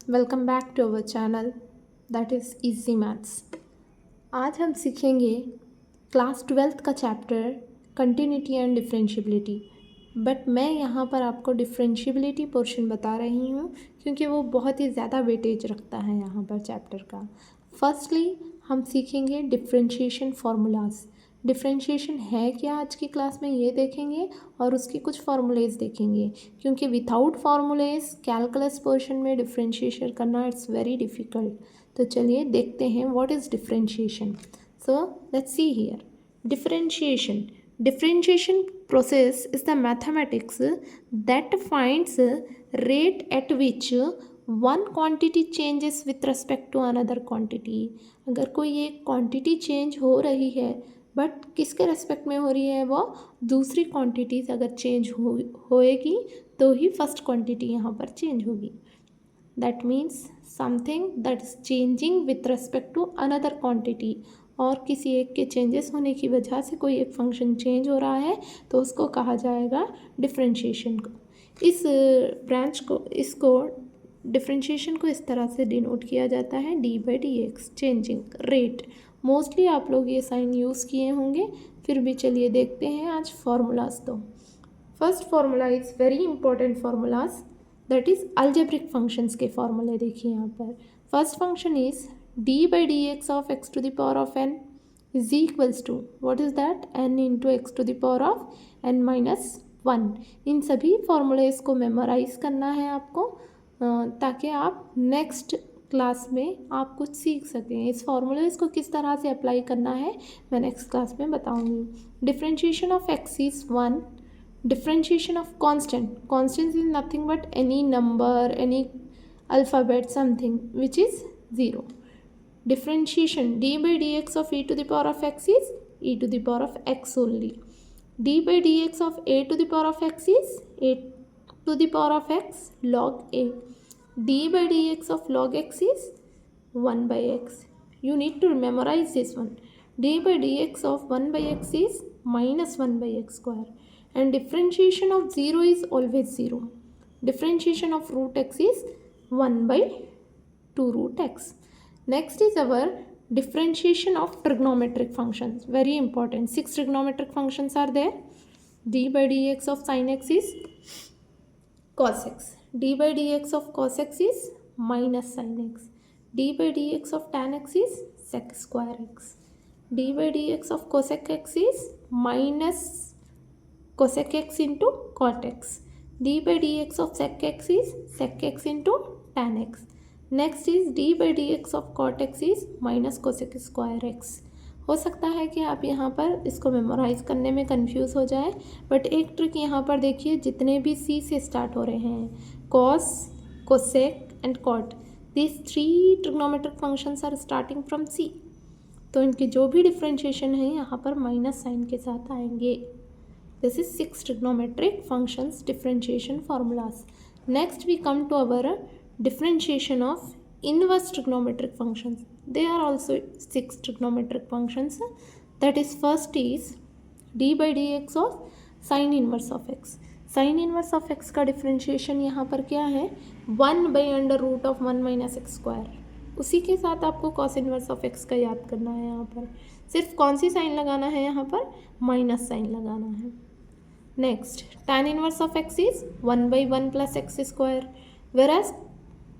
Welcome back to our channel that is easy maths. आज हम सीखेंगे क्लास 12th का chapter continuity and differentiability. But मैं यहाँ पर आपको डिफरेंशियबिलिटी पोर्शन बता रही हूँ क्योंकि वो बहुत ही ज़्यादा वेटेज रखता है यहाँ पर चैप्टर का। फर्स्टली हम सीखेंगे डिफरेंशिएशन फार्मूलाज। डिफरेंशिएशन है क्या आज की क्लास में ये देखेंगे और उसकी कुछ फार्मूलेज देखेंगे क्योंकि विदाउट फार्मूलेज कैलकुलस पोर्शन में डिफरेंशिएशन करना इट्स वेरी डिफ़िकल्ट। तो चलिए देखते हैं what is differentiation. So let's see here differentiation process is the mathematics that finds rate at which one quantity changes with respect to another quantity। अगर कोई एक quantity change हो रही है बट किसके रेस्पेक्ट में हो रही है, वो दूसरी क्वांटिटीज़ अगर चेंज होएगी तो ही फर्स्ट क्वांटिटी यहाँ पर चेंज होगी। That means something that is changing with respect to another quantity. और किसी एक के चेंजेस होने की वजह से कोई एक फंक्शन चेंज हो रहा है तो उसको कहा जाएगा डिफरेंशिएशन को। इस ब्रांच को डिफरेंशिएशन को इस तरह से डिनोट किया जाता है d/dx चेंजिंग रेट। मोस्टली आप लोग ये साइन यूज़ किए होंगे, फिर भी चलिए देखते हैं आज फार्मूलाज। तो first formula is very important formulas that is algebraic functions के फार्मूले देखिए यहाँ पर। First function is d/dx of x to the power of n is equals to what is that n into x to the power of n minus 1। इन सभी formulas को memorise करना है आपको ताकि आप नेक्स्ट क्लास में आप कुछ सीख सकें। इस फॉर्मूलेज को किस तरह से अप्लाई करना है मैं नेक्स्ट क्लास में बताऊंगी। Differentiation of x is 1। differentiation of constant is nothing but any number, any alphabet, something which is 0. Differentiation d/dx of e to the power of x is e to the power of x only. d/dx of a to the power of x is a to the power of x log a. d/dx of log x is 1 by x. You need to memorize this one. d/dx of 1 by x is minus 1 by x square. And differentiation of 0 is always 0. Differentiation of root x is 1 by 2 root x. Next is our differentiation of trigonometric functions. Very important. 6 trigonometric functions are there. d/dx of sin x is cos x. d/dx of cos x is minus sin x. d/dx of tan x is sec square x. d/dx of cosec x is minus cosec x into cot x. d/dx of sec x is sec x into tan x. Next is d/dx of cot x is minus cosec square x। हो सकता है कि आप यहाँ पर इसको memorise करने में कंफ्यूज हो जाए, बट एक ट्रिक यहाँ पर देखिए, जितने भी c से स्टार्ट हो रहे हैं cos, cosec and cot, this 3 trigonometric functions are starting from c, तो इनके जो भी डिफ्रेंशिएशन है यहाँ पर माइनस साइन के साथ आएंगे। This is 6 trigonometric functions differentiation formulas. Next we come to our differentiation of inverse trigonometric functions. They are also 6 trigonometric functions. That is first is d/dx of sin inverse of x. sin inverse of x का differentiation यहाँ पर क्या है 1 by under root of 1 minus x square। उसी के साथ आपको cos inverse of x का याद करना है। यहाँ पर सिर्फ कौन सी साइन लगाना है, यहाँ पर माइनस साइन लगाना है। Next tan inverse of x is 1 by 1 plus x square, वेराज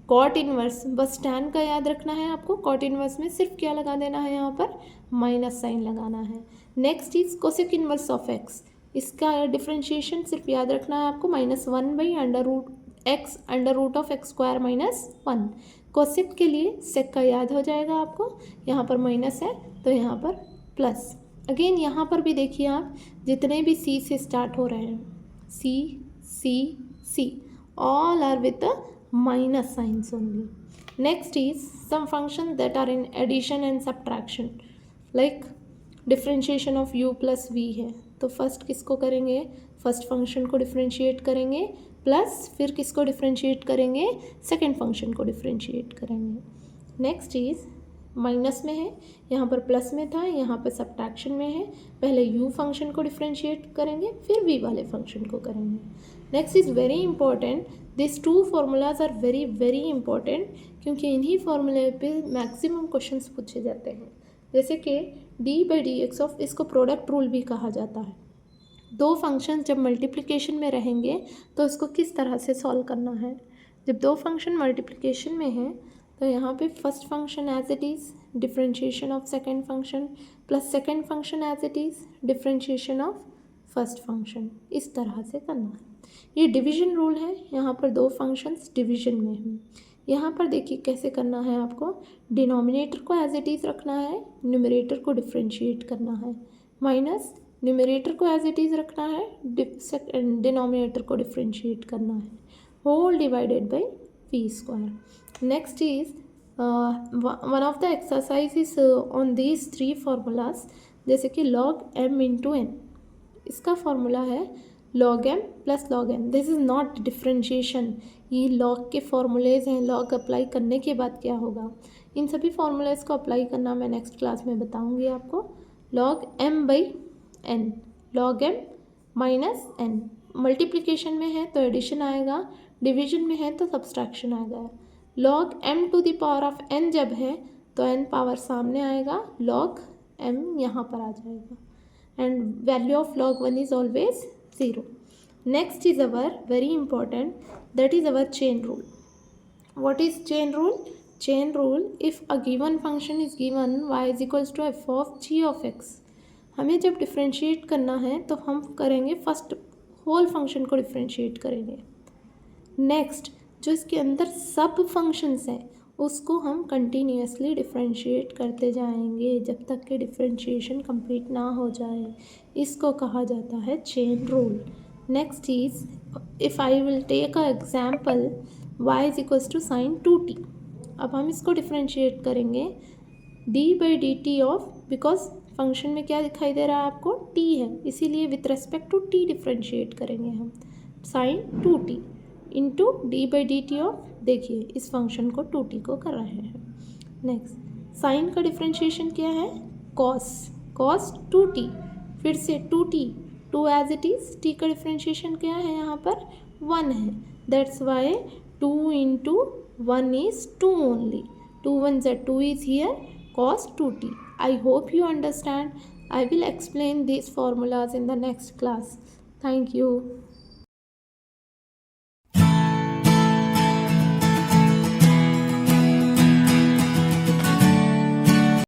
cot inverse बस tan का याद रखना है आपको। cot इनवर्स में सिर्फ क्या लगा देना है, यहाँ पर माइनस साइन लगाना है। Next is cosec inverse of x, इसका डिफ्रेंशिएशन सिर्फ याद रखना है आपको -1 by under root of x square minus 1। Cosec के लिए सेक का याद हो जाएगा आपको, यहाँ पर माइनस है तो यहाँ पर प्लस। अगेन यहाँ पर भी देखिए आप, जितने भी c से स्टार्ट हो रहे हैं c c c all are with minus signs only. Next is sum function that are in addition and subtraction, like differentiation of u plus v है, तो फर्स्ट किसको करेंगे, फर्स्ट फंक्शन को डिफ्रेंशिएट करेंगे, प्लस फिर किसको डिफ्रेंशिएट करेंगे, second function को डिफ्रेंशिएट करेंगे। नेक्स्ट इज माइनस में है, यहाँ पर प्लस में था, यहाँ पर सब्ट्रैक्शन में है। पहले u फंक्शन को डिफ्रेंशिएट करेंगे, फिर v वाले फंक्शन को करेंगे। Next is very important, this two formulas are very very important, क्योंकि इन्हीं फार्मूले पे मैक्सिमम क्वेश्चंस पूछे जाते हैं। जैसे कि D by D x of, इसको प्रोडक्ट रूल भी कहा जाता है। दो फंक्शंस जब मल्टीप्लिकेशन में रहेंगे तो इसको किस तरह से सॉल्व करना है। जब दो फंक्शन मल्टीप्लिकेशन में हैं तो यहाँ पे first function as it is differentiation of second function plus second function as it is differentiation of first function, इस तरह से करना है। ये डिवीजन रूल है, यहाँ पर दो फंक्शंस डिवीजन में हैं। यहाँ पर देखिए कैसे करना है आपको, डिनोमिनेटर को एज इट इज़ रखना है, न्यूमरेटर को डिफ्रेंशिएट करना है, माइनस न्यूमरेटर को एज इट इज़ रखना है, डिनोमिनेटर को डिफ्रेंशिएट करना है, whole divided by P square. Next is one of the exercise on these three formulas, जैसे कि लॉग एम इंटू एन, इसका फार्मूला है log m plus log n। This is not differentiation, ये log के formulas हैं। Log apply करने के बाद क्या होगा, इन सभी फॉर्मूलेज को अप्लाई करना मैं नेक्स्ट क्लास में बताऊंगी आपको। log m by n, log m minus n, multiplication में है तो एडिशन आएगा, डिवीजन में है तो सब्सट्रैक्शन आएगा। log m to the power of n जब है तो n पावर सामने आएगा, log m यहाँ पर आ जाएगा, and value of log 1 is always 0. Next is our very important, that is our chain rule. What is chain rule? Chain rule, if a given function is given y is equals to f of g of x, हमें जब differentiate करना है तो हम करेंगे first whole function को differentiate करेंगे। Next जो इसके अंदर सब फंक्शंस हैं उसको हम कंटिन्यूसली डिफ्रेंशिएट करते जाएंगे जब तक कि डिफ्रेंशिएशन कंप्लीट ना हो जाए, इसको कहा जाता है chain rule. Next is, if I will take a example y is equals to sine 2t, अब हम इसको डिफ्रेंशिएट करेंगे d by D T of, because function में क्या दिखाई दे रहा है आपको, t है, इसीलिए with respect to t differentiate करेंगे हम, sine 2t into D by D T of, देखिए इस फंक्शन को 2t को कर रहे हैं। नेक्स्ट साइन का डिफ्रेंशिएशन क्या है, कॉस, कॉस 2t, फिर से 2t, 2 as it is, t का डिफ्रेंशिएशन क्या है यहाँ पर 1 है, that's why 2 into 1 is 2 only, 2 1 z 2 is here, cos 2t. I hope you understand. I will explain these formulas in the next class. Thank you.